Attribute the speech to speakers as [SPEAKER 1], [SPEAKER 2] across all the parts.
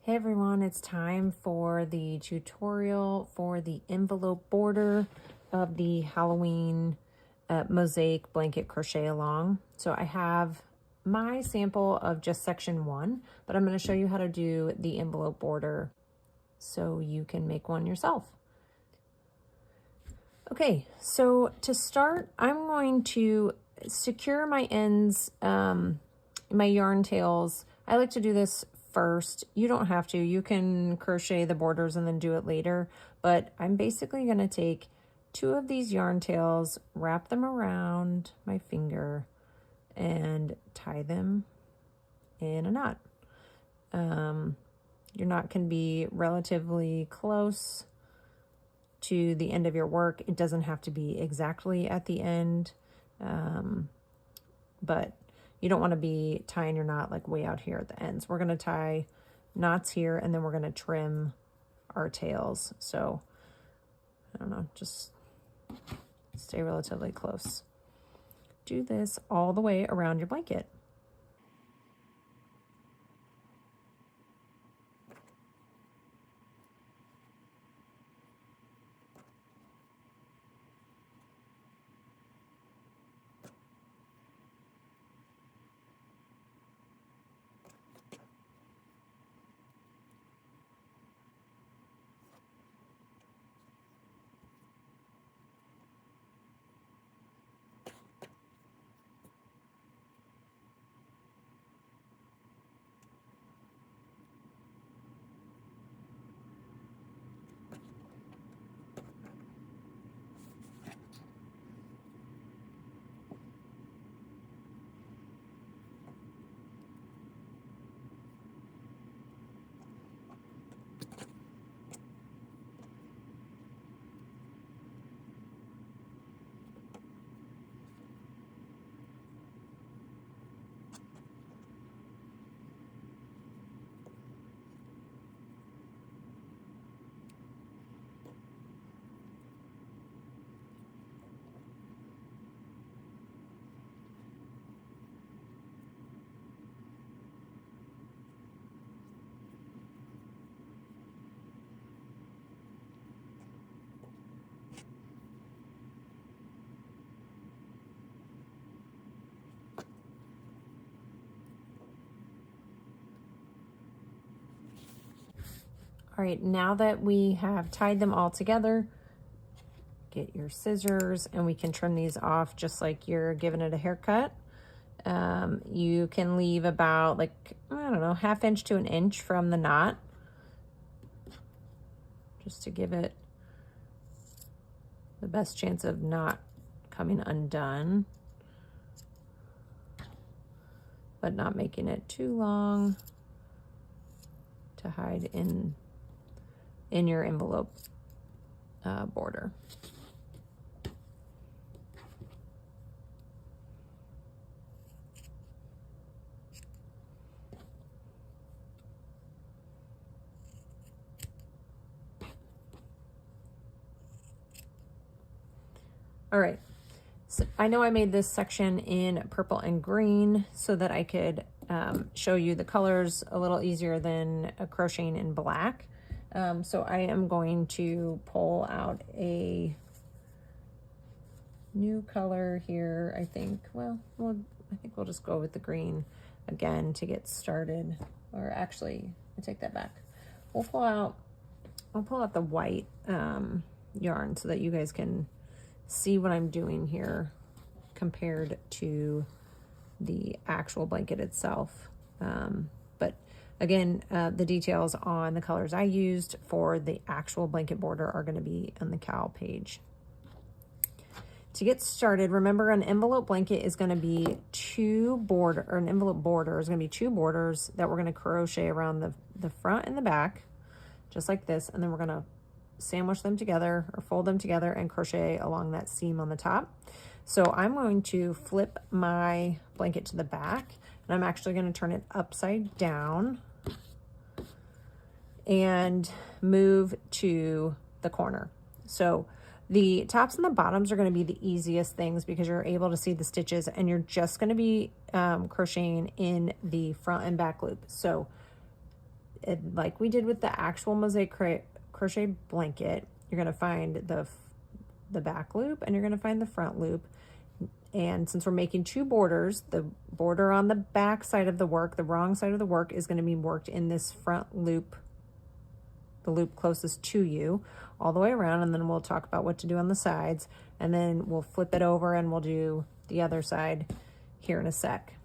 [SPEAKER 1] Hey everyone, it's time for the tutorial for the envelope border of the Halloween Mosaic Blanket Crochet Along. So I have my sample of just section 1, but I'm going to show you how to do the envelope border so you can make one yourself. Okay, so to start, I'm going to secure my ends, my yarn tails. I like to do this first. You don't have to. You can crochet the borders and then do it later, but I'm basically going to take 2 of these yarn tails, wrap them around my finger, and tie them in a knot. Your knot can be relatively close to the end of your work. It doesn't have to be exactly at the end, but you don't want to be tying your knot like way out here at the ends. We're going to tie knots here and then we're going to trim our tails. So I don't know, just stay relatively close. Do this all the way around your blanket. All right, now that we have tied them all together, get your scissors and we can trim these off just like you're giving it a haircut. You can leave about like, I don't know, 1/2 inch to 1 inch from the knot, just to give it the best chance of not coming undone, but not making it too long to hide in your envelope border. All right, so I know I made this section in purple and green so that I could show you the colors a little easier than crocheting in black. So I am going to pull out a new color here, I think. Well, I think we'll just go with the green again to get started. Or actually, I take that back. I'll pull out the white yarn so that you guys can see what I'm doing here compared to the actual blanket itself. But again, the details on the colors I used for the actual blanket border are going to be on the cowl page. To get started, remember an envelope blanket is going to be an envelope border is going to be 2 borders that we're going to crochet around the front and the back, just like this, and then we're going to sandwich them together or fold them together and crochet along that seam on the top. So I'm going to flip my blanket to the back, and I'm actually going to turn it upside down and move to the corner. So the tops and the bottoms are going to be the easiest things because you're able to see the stitches, and you're just going to be crocheting in the front and back loop. So like we did with the actual mosaic crochet blanket, you're going to find the back loop and you're going to find the front loop. And since we're making two borders, the border on the back side of the work, the wrong side of the work, is going to be worked in this front loop, the loop closest to you, all the way around. And then we'll talk about what to do on the sides, and then we'll flip it over and we'll do the other side here in a sec.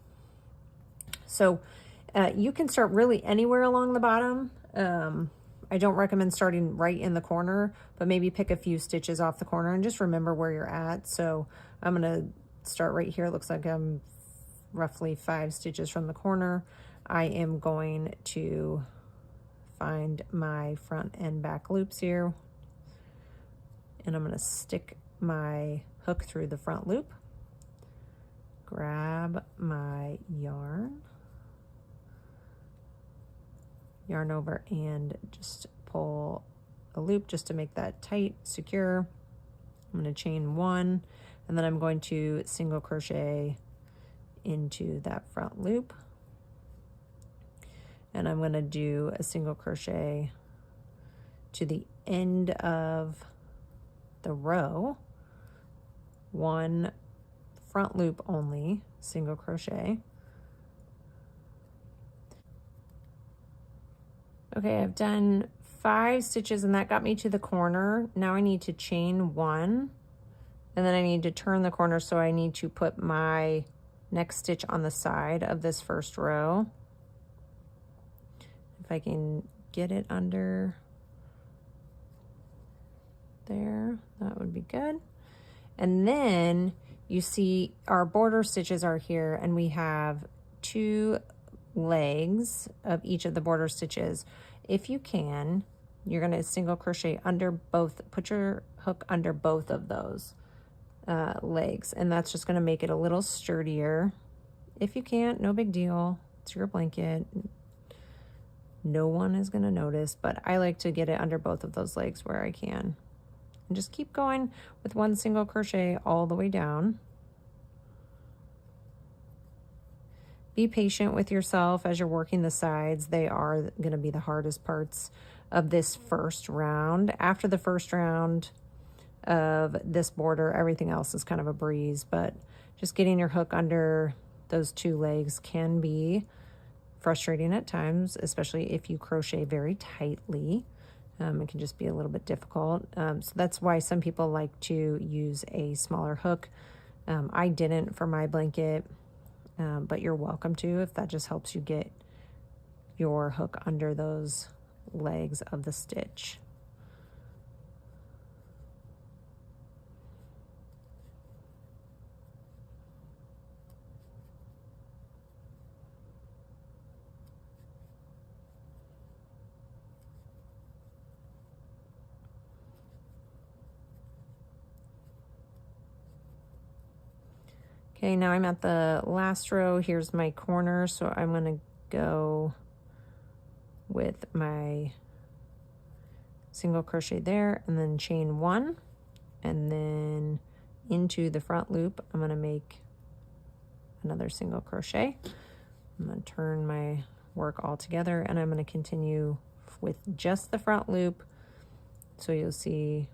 [SPEAKER 1] So you can start really anywhere along the bottom. I don't recommend starting right in the corner, but maybe pick a few stitches off the corner and just remember where you're at. So I'm going to start right here. It looks like I'm roughly 5 stitches from the corner. I am going to find my front and back loops here, and I'm going to stick my hook through the front loop, grab my yarn over, and just pull a loop just to make that tight, secure. I'm going to chain 1, and then I'm going to single crochet into that front loop, and I'm going to do a single crochet to the end of the row, 1 front loop only, single crochet. Okay, I've done 5 stitches and that got me to the corner. Now I need to chain 1, and then I need to turn the corner, so I need to put my next stitch on the side of this first row. If I can get it under there, that would be good. And then you see our border stitches are here, and we have 2 legs of each of the border stitches. If you can, you're going to single crochet under both, put your hook under both of those legs, and that's just going to make it a little sturdier. If you can't, no big deal. It's your blanket. No one is going to notice, but I like to get it under both of those legs where I can. And just keep going with 1 single crochet all the way down. Be patient with yourself as you're working the sides. They are going to be the hardest parts of this first round. After the first round of this border, everything else is kind of a breeze, but just getting your hook under those 2 legs can be frustrating at times, especially if you crochet very tightly. It can just be a little bit difficult. So that's why some people like to use a smaller hook. I didn't for my blanket, but you're welcome to if that just helps you get your hook under those legs of the stitch. Okay, now I'm at the last row. Here's my corner, so I'm going to go with my single crochet there and then chain 1, and then into the front loop I'm going to make another single crochet. I'm going to turn my work all together, and I'm going to continue with just the front loop. So you'll see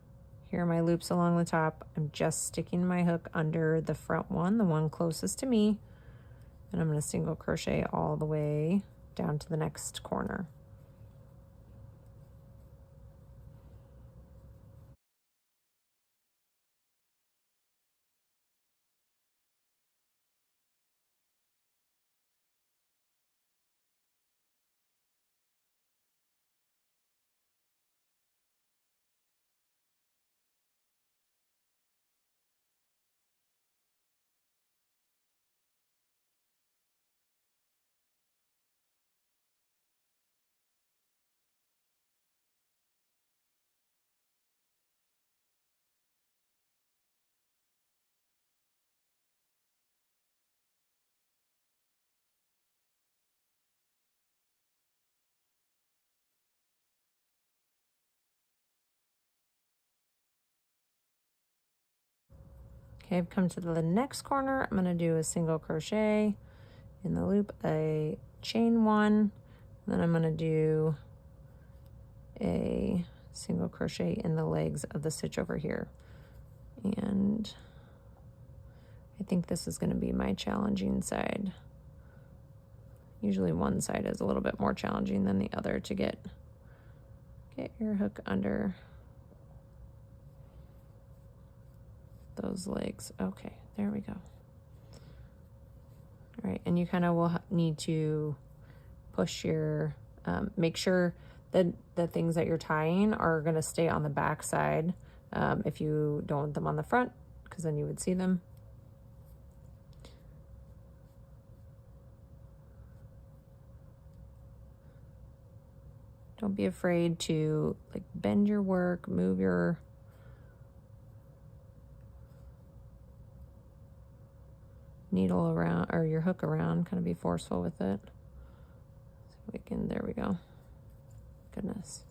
[SPEAKER 1] here are my loops along the top. I'm just sticking my hook under the front one, the one closest to me, and I'm going to single crochet all the way down to the next corner. Okay, I've come to the next corner. I'm going to do a single crochet in the loop, a chain 1, and Then I'm going to do a single crochet in the legs of the stitch over here. And I think this is going to be my challenging side. Usually one side is a little bit more challenging than the other to get your hook under those legs. Okay, there we go. All right, and you kind of will need to push your, make sure that the things that you're tying are going to stay on the back side if you don't want them on the front, because then you would see them. Don't be afraid to like bend your work, move your needle around or your hook around, kind of be forceful with it. So we can, there we go. Goodness.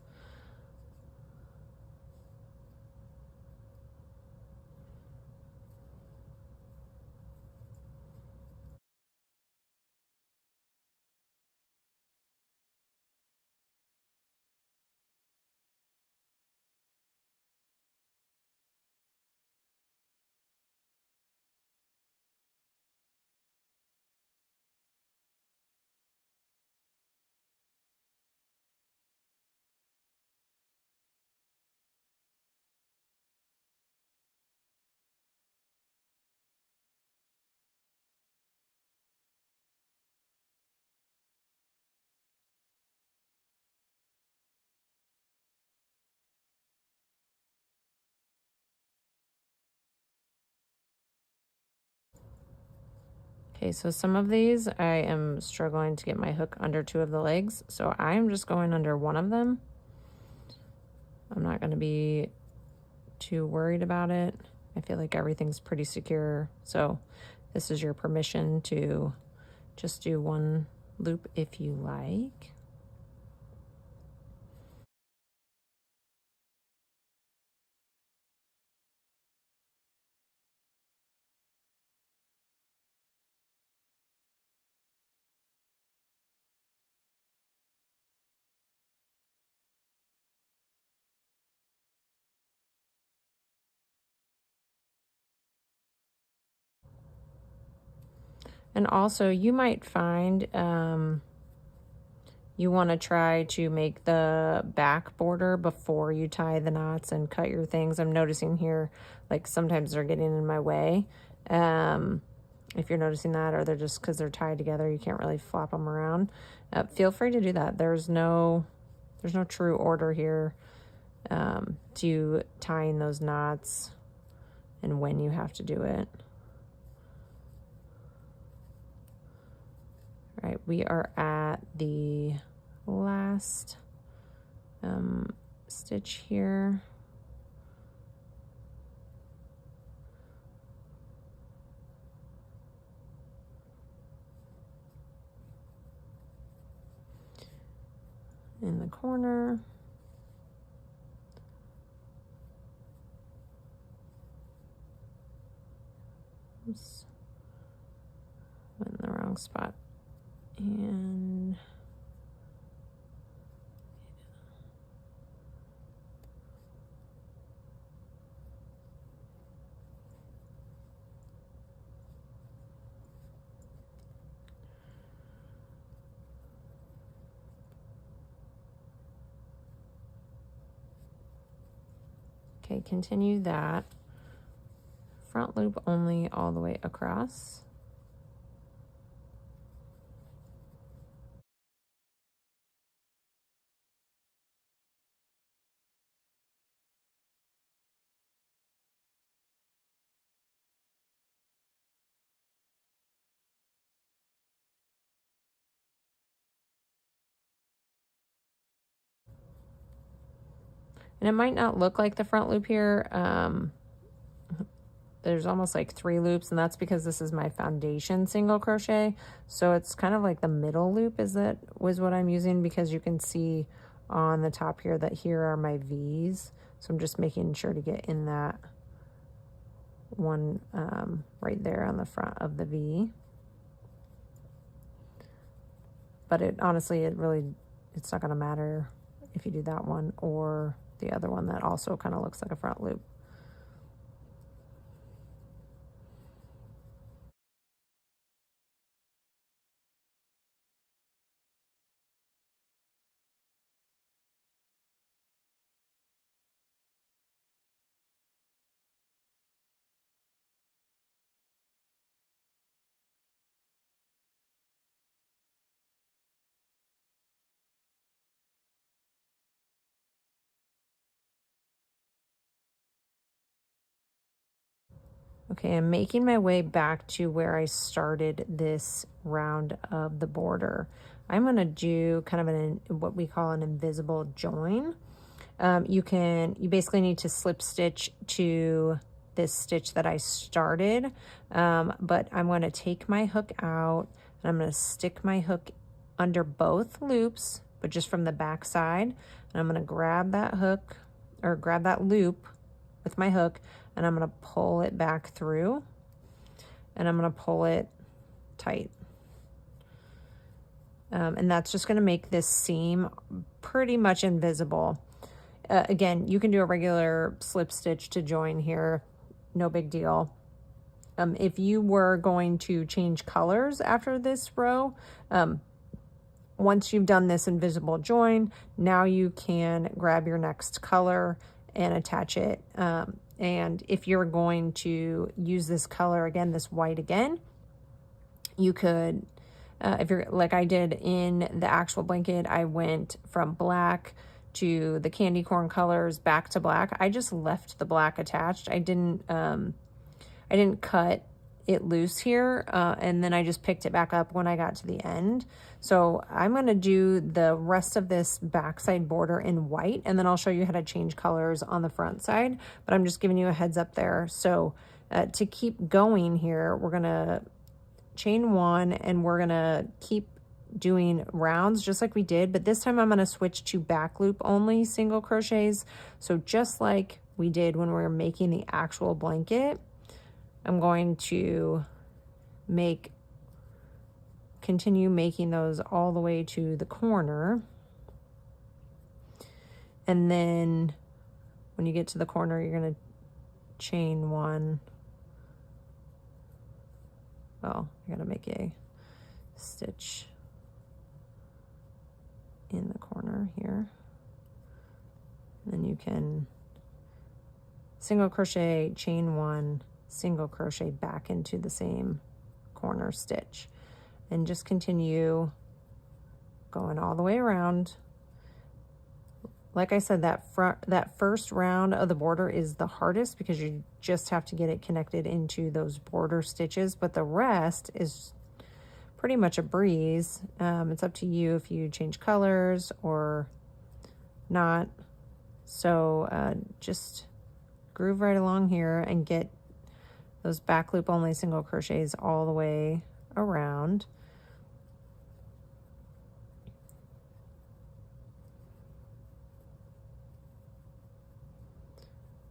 [SPEAKER 1] Okay, so some of these I am struggling to get my hook under two of the legs, so I'm just going under one of them. I'm not going to be too worried about it. I feel like everything's pretty secure, so this is your permission to just do one loop if you like. And also you might find you want to try to make the back border before you tie the knots and cut your things. I'm noticing here, like sometimes they're getting in my way. If you're noticing that, or they're just because they're tied together, you can't really flop them around. Feel free to do that. There's no true order here to tying those knots and when you have to do it. All right, we are at the last stitch here. In the corner. Oops. Went in the wrong spot. And okay, continue that. Front loop only all the way across. And it might not look like the front loop here. There's almost like 3 loops, and that's because this is my foundation single crochet. So it's kind of like the middle loop was what I'm using, because you can see on the top here that here are my V's. So I'm just making sure to get in that one right there on the front of the V. But it honestly, it really it's not going to matter if you do that one or the other one that also kind of looks like a front loop. Okay, I'm making my way back to where I started this round of the border. I'm gonna do kind of what we call an invisible join. You basically need to slip stitch to this stitch that I started, but I'm gonna take my hook out and I'm gonna stick my hook under both loops, but just from the back side. And I'm gonna grab that hook or grab that loop with my hook, and I'm gonna pull it back through, and I'm gonna pull it tight. And that's just gonna make this seam pretty much invisible. Again, you can do a regular slip stitch to join here, no big deal. If you were going to change colors after this row, once you've done this invisible join, now you can grab your next color and attach it. And if you're going to use this color again, this white again, you could, if you're like I did in the actual blanket, I went from black to the candy corn colors back to black. I just left the black attached. I didn't cut it loose here, and then I just picked it back up when I got to the end. So I'm going to do the rest of this backside border in white, and then I'll show you how to change colors on the front side, but I'm just giving you a heads up there. So to keep going here, we're going to chain one, and we're going to keep doing rounds just like we did, but this time I'm going to switch to back loop only single crochets. So just like we did when we were making the actual blanket, I'm going to continue making those all the way to the corner. And then when you get to the corner, you're going to chain one. Well, I got to make a stitch in the corner here. And then you can single crochet, chain one, single crochet back into the same corner stitch, and just continue going all the way around. Like I said, that first round of the border is the hardest because you just have to get it connected into those border stitches, but the rest is pretty much a breeze. It's up to you if you change colors or not. So just groove right along here and get those back loop only single crochets all the way around.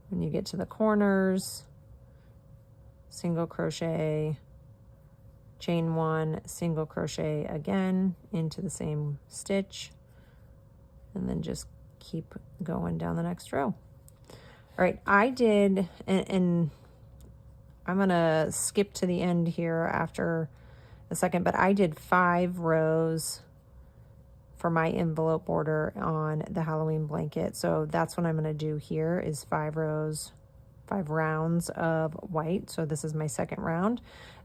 [SPEAKER 1] When you get to the corners, single crochet, chain one, single crochet again into the same stitch, and then just keep going down the next row. All right, I did, and I'm gonna skip to the end here after a second, but I did 5 rows for my envelope border on the Halloween blanket. So that's what I'm gonna do here is 5 rows, 5 rounds of white. So this is my second round.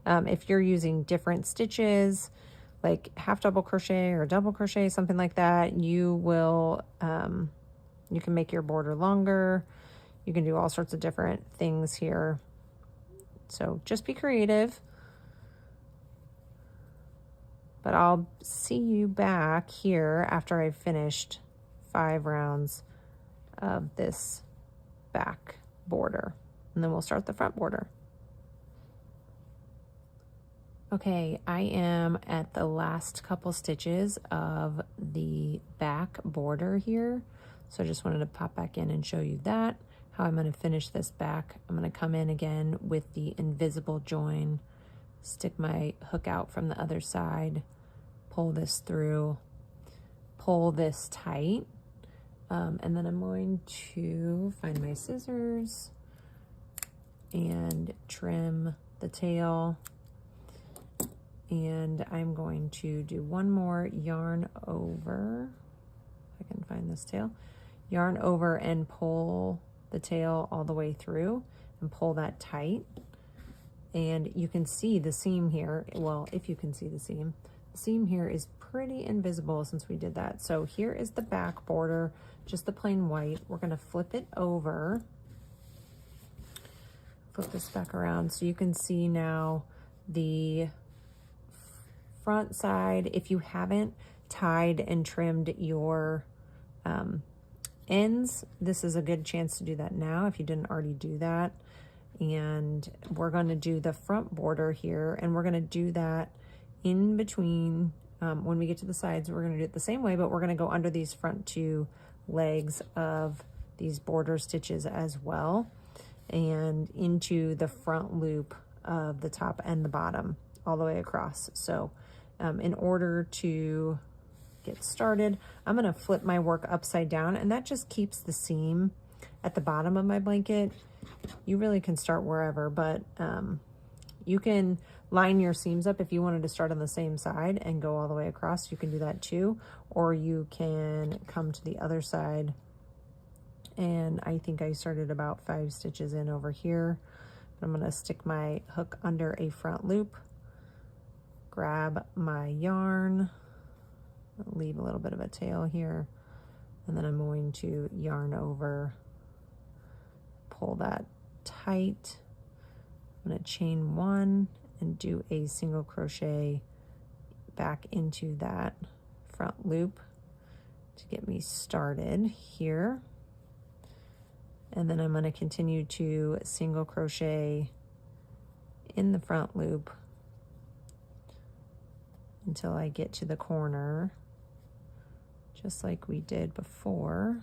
[SPEAKER 1] If you're using different stitches, like half double crochet or double crochet, something like that, you will, you can make your border longer. You can do all sorts of different things here. So just be creative. But I'll see you back here after I've finished 5 rounds of this back border. And then we'll start the front border. Okay, I am at the last couple stitches of the back border here. So I just wanted to pop back in and show you that, how I'm going to finish this back. I'm going to come in again with the invisible join, stick my hook out from the other side, pull this through, pull this tight. And then I'm going to find my scissors and trim the tail. And I'm going to do one more yarn over, if I can find this tail, yarn over and pull the tail all the way through and pull that tight. And you can see the seam here. Well, if you can see the seam here is pretty invisible since we did that. So here is the back border, just the plain white. We're gonna flip it over, flip this back around so you can see now the front side. If you haven't tied and trimmed your ends, this is a good chance to do that now if you didn't already do that. And we're going to do the front border here, and we're going to do that in between. When we get to the sides, we're going to do it the same way, but we're going to go under these front two legs of these border stitches as well, and into the front loop of the top and the bottom all the way across. So in order to get started, I'm going to flip my work upside down, and that just keeps the seam at the bottom of my blanket. You really can start wherever, but you can line your seams up if you wanted to start on the same side and go all the way across. You can do that too, or you can come to the other side. And I think I started about 5 stitches in over here. I'm going to stick my hook under a front loop, grab my yarn, leave a little bit of a tail here, and then I'm going to yarn over, pull that tight. I'm going to chain 1 and do a single crochet back into that front loop to get me started here. And then I'm going to continue to single crochet in the front loop until I get to the corner, just like we did before.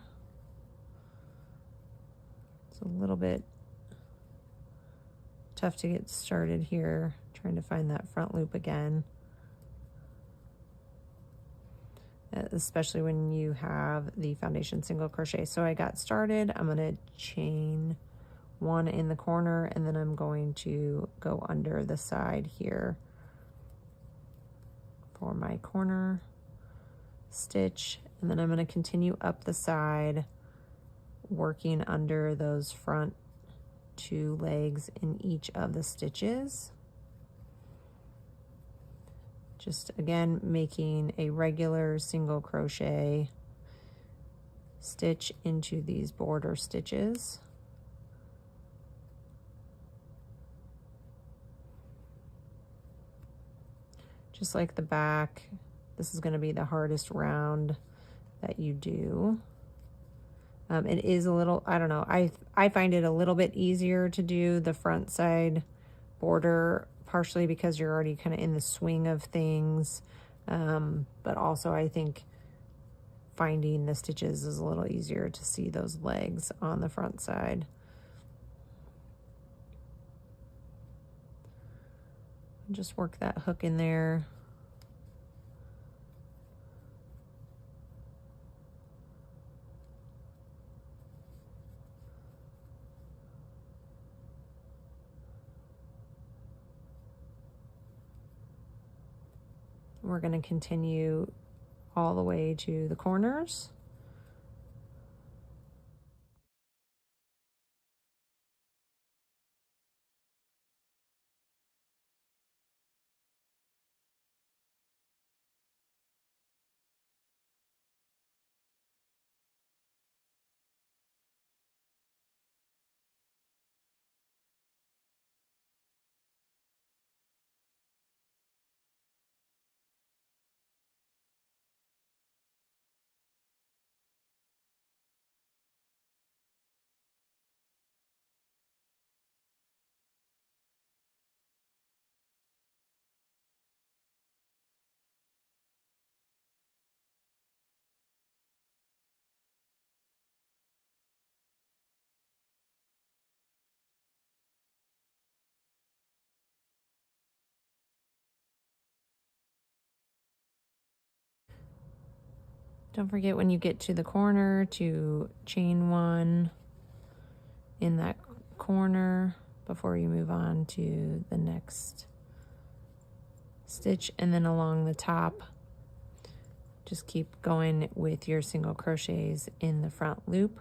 [SPEAKER 1] It's a little bit tough to get started here, trying to find that front loop again, especially when you have the foundation single crochet. So I got started. I'm going to chain 1 in the corner, and then I'm going to go under the side here for my corner stitch, and then I'm going to continue up the side, working under those front 2 legs in each of the stitches. Just again making a regular single crochet stitch into these border stitches. Just like the back, this is going to be the hardest round that you do. It is a little, I don't know, I find it a little bit easier to do the front side border, partially because you're already kind of in the swing of things, but also I think finding the stitches is a little easier to see those legs on the front side. Just work that hook in there. We're going to continue all the way to the corners. Don't forget when you get to the corner to chain 1 in that corner before you move on to the next stitch, and then along the top just keep going with your single crochets in the front loop.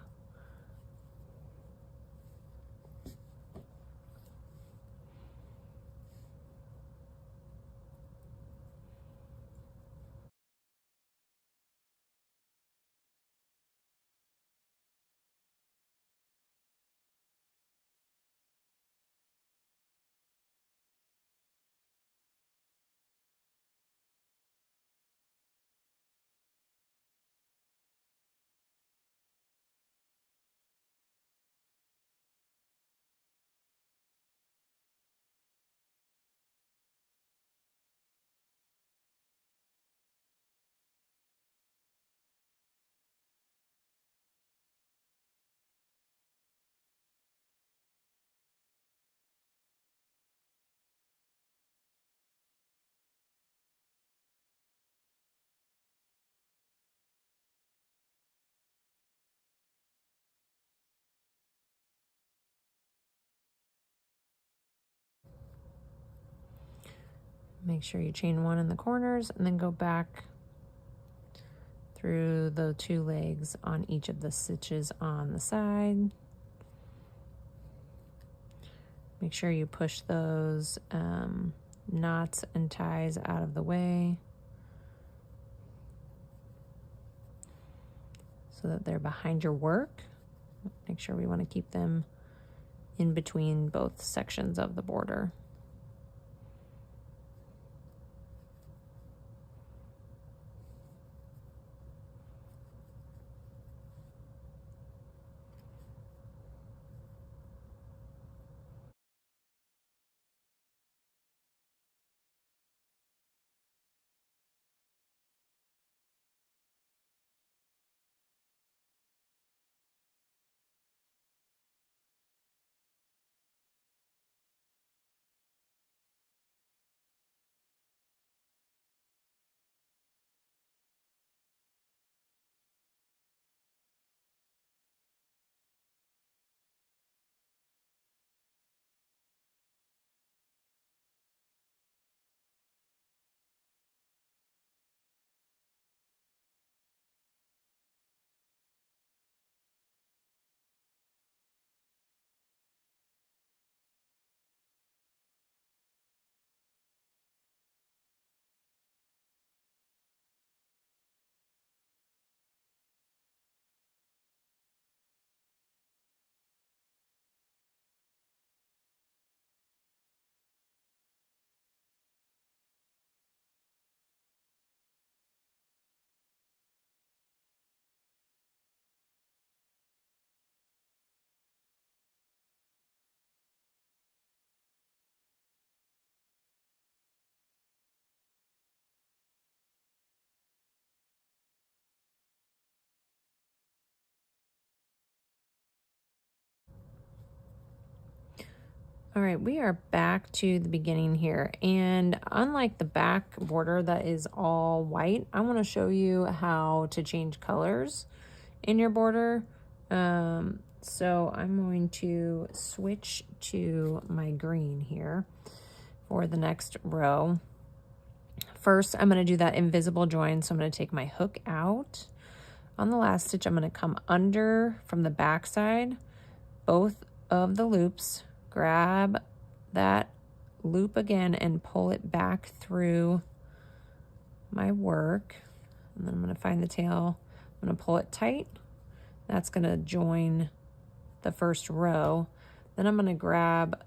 [SPEAKER 1] Make sure you chain 1 in the corners and then go back through the 2 legs on each of the stitches on the side. Make sure you push those knots and ties out of the way so that they're behind your work. Make sure we want to keep them in between both sections of the border. All right, we are back to the beginning here, and unlike the back border that is all white, I want to show you how to change colors in your border. So I'm going to switch to my green here for the next row. First, I'm going to do that invisible join, so I'm going to take my hook out. On the last stitch, I'm going to come under from the back side, both of the loops, grab that loop again and pull it back through my work. And then I'm going to find the tail. I'm going to pull it tight. That's going to join the first row. Then I'm going to grab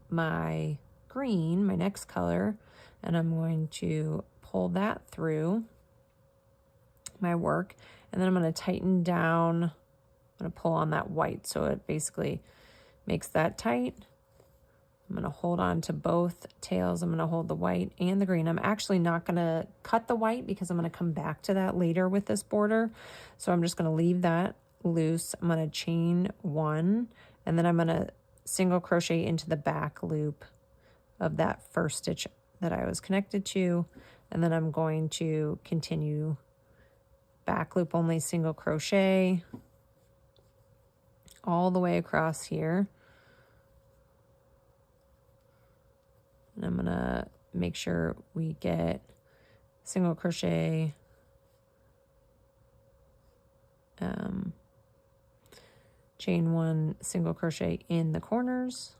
[SPEAKER 1] my green, my next color, and I'm going to pull that through my work. And then I'm going to tighten down. I'm going to pull on that white so it basically makes that tight. I'm going to hold on to both tails. I'm going to hold the white and the green. I'm actually not going to cut the white because I'm going to come back to that later with this border. So I'm just going to leave that loose. I'm going to chain 1, and then I'm going to single crochet into the back loop of that first stitch that I was connected to. And then I'm going to continue back loop only single crochet all the way across here. And I'm gonna make sure we get single crochet chain 1 single crochet in the corners,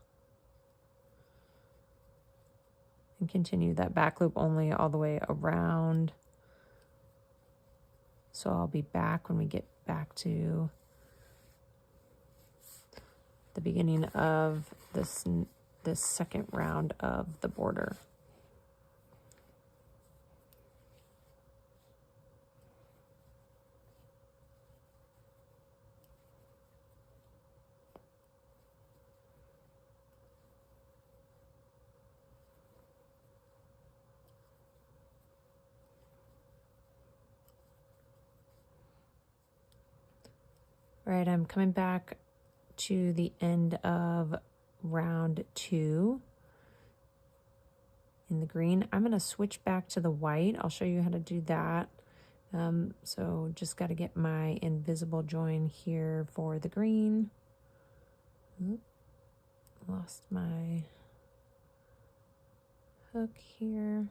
[SPEAKER 1] and continue that back loop only all the way around. So I'll be back when we get back to the beginning of this second round of the border. All right, I'm coming back to the end of round 2 in the green. I'm going to switch back to the white. I'll show you how to do that. So just got to get my invisible join here for the green. Oop, lost my hook here.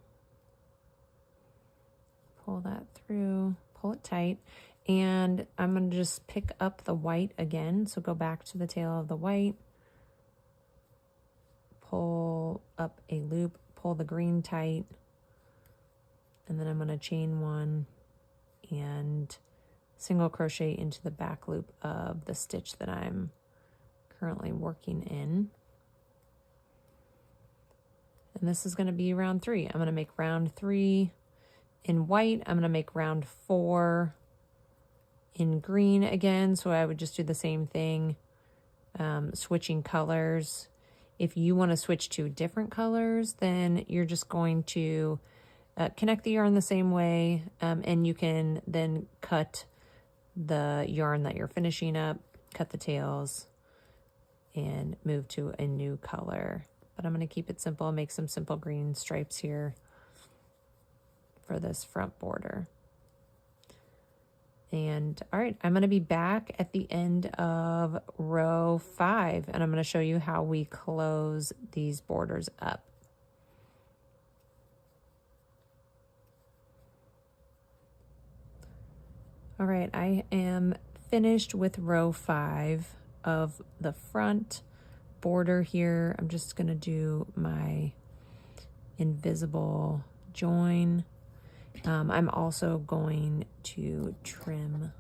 [SPEAKER 1] Pull that through, pull it tight. And I'm going to just pick up the white again. So go back to the tail of the white, pull up a loop, pull the green tight, and then I'm going to chain 1 and single crochet into the back loop of the stitch that I'm currently working in. And this is going to be round 3. I'm going to make round 3 in white. I'm going to make round 4 in green again, so I would just do the same thing, switching colors. If you want to switch to different colors, then you're just going to connect the yarn the same way, and you can then cut the yarn that you're finishing up, cut the tails, and move to a new color. But I'm going to keep it simple, make some simple green stripes here for this front border. And all right, I'm going to be back at the end of row 5, and I'm going to show you how we close these borders up. All right, I am finished with row 5 of the front border here. I'm just going to do my invisible join. I'm also going to trim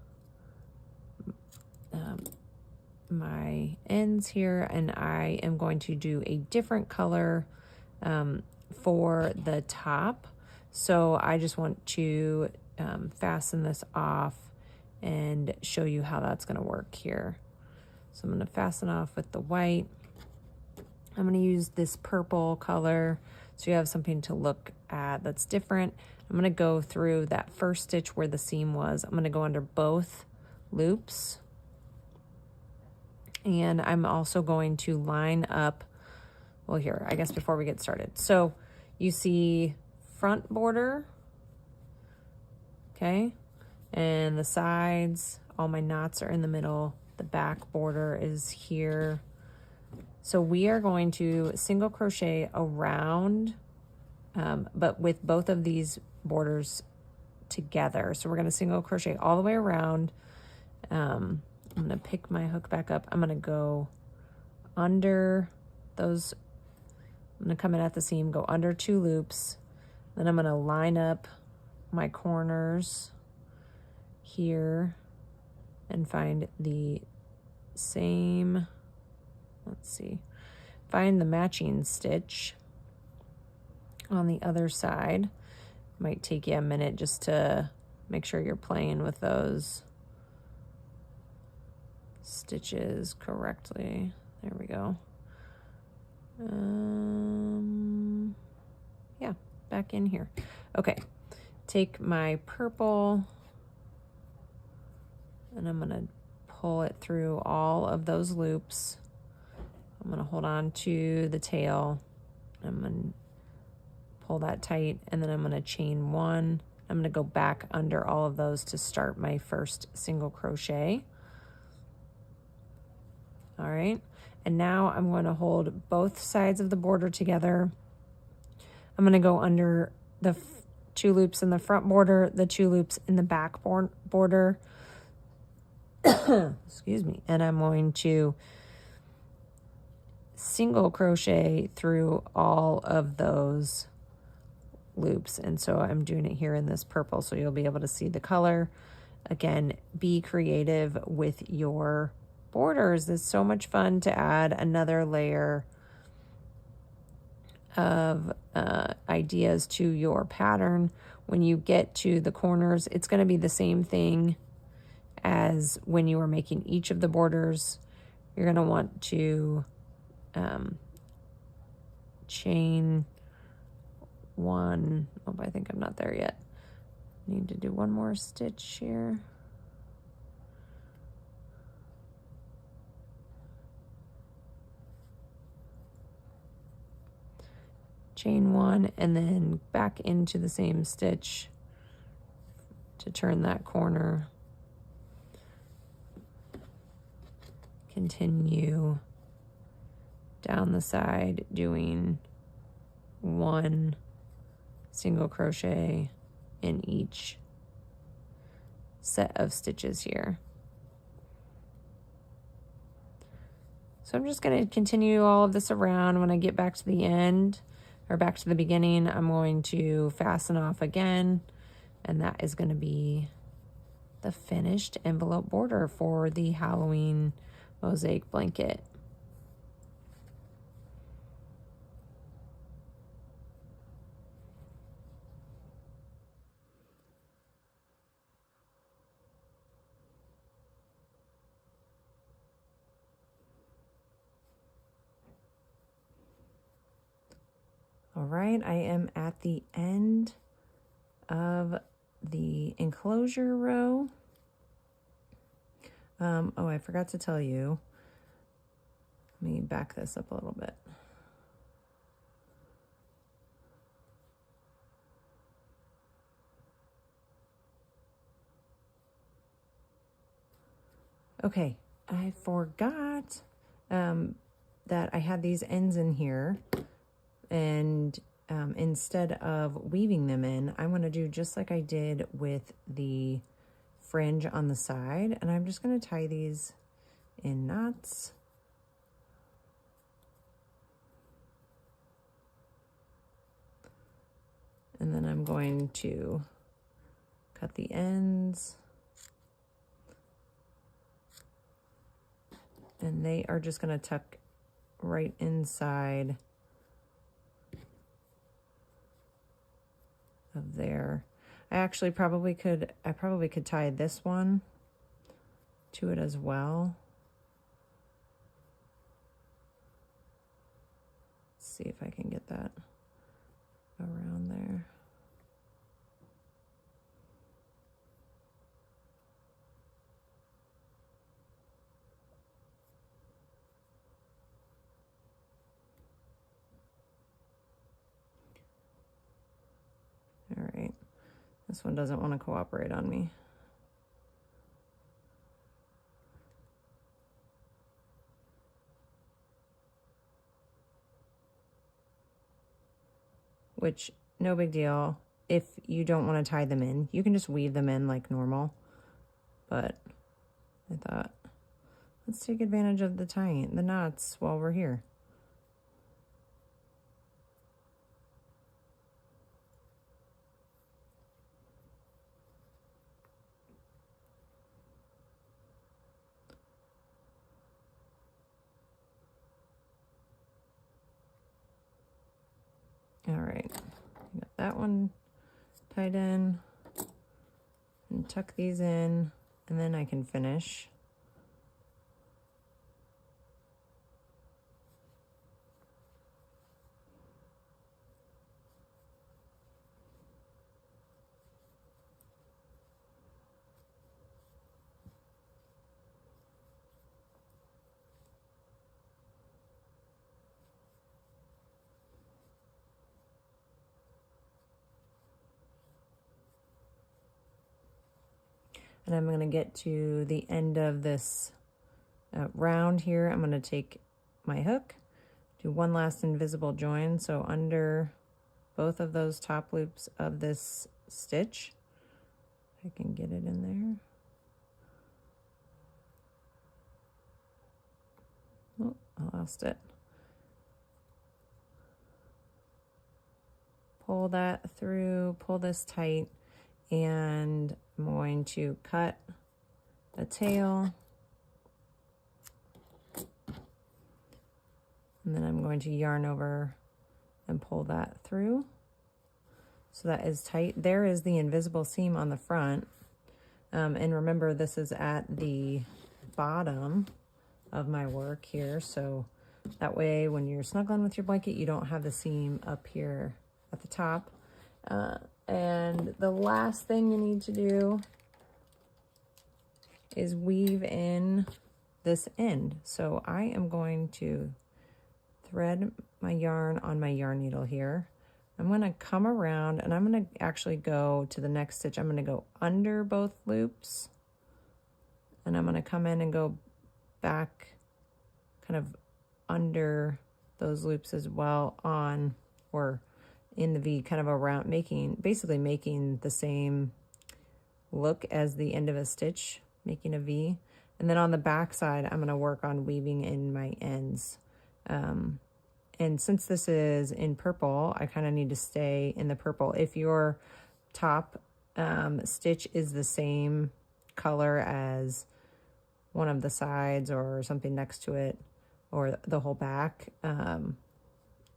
[SPEAKER 1] my ends here, and I am going to do a different color for the top. So I just want to fasten this off and show you how that's going to work here. So I'm going to fasten off with the white. I'm going to use this purple color so you have something to look at that's different. I'm going to go through that first stitch where the seam was. I'm going to go under both loops. And I'm also going to line up, well here, I guess before we get started. So you see front border, okay? And the sides, all my knots are in the middle. The back border is here. So we are going to single crochet around, but with both of these borders together. So we're going to single crochet all the way around. I'm going to pick my hook back up. I'm going to go under those. I'm going to come in at the seam, go under 2 loops. Then I'm going to line up my corners here and find the same, let's see, find the matching stitch on the other side. Might take you a minute just to make sure you're playing with those stitches correctly. There we go. Yeah, back in here. Okay, take my purple and I'm gonna pull it through all of those loops. I'm gonna hold on to the tail. I'm gonna pull that tight, and then I'm gonna chain 1 I'm going to go back under all of those to start my first single crochet. All right, and now I'm going to hold both sides of the border together. I'm going to go under the 2 loops in the front border, the 2 loops in the back border. Excuse me. And I'm going to single crochet through all of those loops. And so I'm doing it here in this purple, so you'll be able to see the color. Again, be creative with your borders. It's so much fun to add another layer of ideas to your pattern. When you get to the corners, it's going to be the same thing as when you are making each of the borders. You're going to want to chain 1. Oh, I think I'm not there yet. Need to do 1 more stitch here. Chain 1 and then back into the same stitch to turn that corner. Continue down the side doing 1 single crochet in each set of stitches here. So I'm just going to continue all of this around. When I get back to the end or back to the beginning, I'm going to fasten off again, and that is going to be the finished envelope border for the Halloween Mosaic Blanket. All right, I am at the end of the enclosure row. Oh, I forgot to tell you. Let me back this up a little bit. Okay, I forgot that I had these ends in here, and instead of weaving them in, I'm going to do just like I did with the fringe on the side, and I'm just going to tie these in knots. And then I'm going to cut the ends. And they are just going to tuck right inside of there. I probably could tie this one to it as well. Let's see if I can get that around there. All right, this one doesn't want to cooperate on me. Which, no big deal. If you don't want to tie them in, you can just weave them in like normal. But I thought, let's take advantage of the knots while we're here. All right, got that one tied in, and tuck these in, and then I can finish. and I'm going to get to the end of this round here. I'm going to take my hook, do one last invisible join, so under both of those top loops of this stitch. I can get it in there. Oh, I lost it. Pull that through, pull this tight, and I'm going to cut the tail. And then I'm going to yarn over and pull that through. So that is tight. There is the invisible seam on the front. And remember, this is at the bottom of my work here. So that way, when you're snuggling with your blanket, you don't have the seam up here at the top. And the last thing you need to do is weave in this end. So I am going to thread my yarn on my yarn needle here. I'm going to come around and I'm going to actually go to the next stitch. I'm going to go under both loops, and I'm going to come in and go back kind of under those loops as well on, or in the V, kind of around, basically making the same look as the end of a stitch, making a V. And then on the back side, I'm going to work on weaving in my ends. And since this is in purple, I kind of need to stay in the purple. If your top stitch is the same color as one of the sides or something next to it, or the whole back,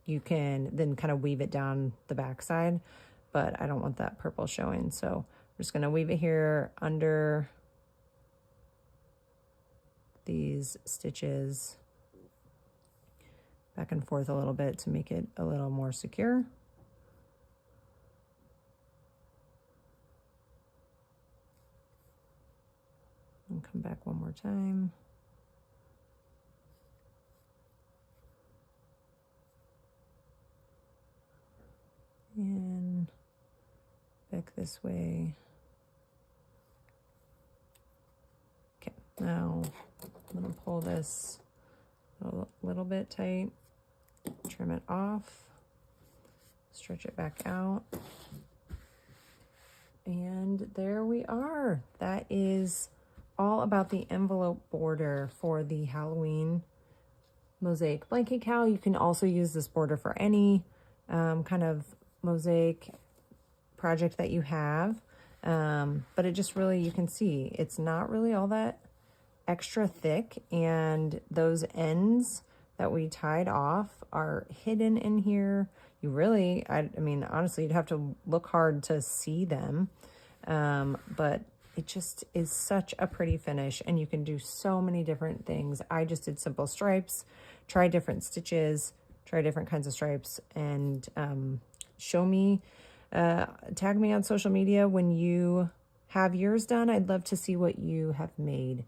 [SPEAKER 1] you can then kind of weave it down the back side, but I don't want that purple showing. So I'm just going to weave it here under these stitches, back and forth a little bit to make it a little more secure. And come back one more time. And back this way. Okay, now I'm going to pull this a little bit tight, trim it off, stretch it back out, and there we are. That is all about the envelope border for the Halloween Mosaic Blanket Cowl. You can also use this border for any kind of mosaic project that you have, but it just really, you can see it's not really all that extra thick, and those ends that we tied off are hidden in here. You really, I mean, honestly, you'd have to look hard to see them, but it just is such a pretty finish, and you can do so many different things. I just did simple stripes, try different stitches, try different kinds of stripes, and show me, tag me on social media when you have yours done. I'd love to see what you have made.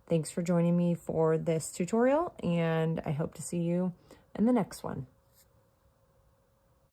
[SPEAKER 1] Thanks for joining me for this tutorial, and I hope to see you in the next one.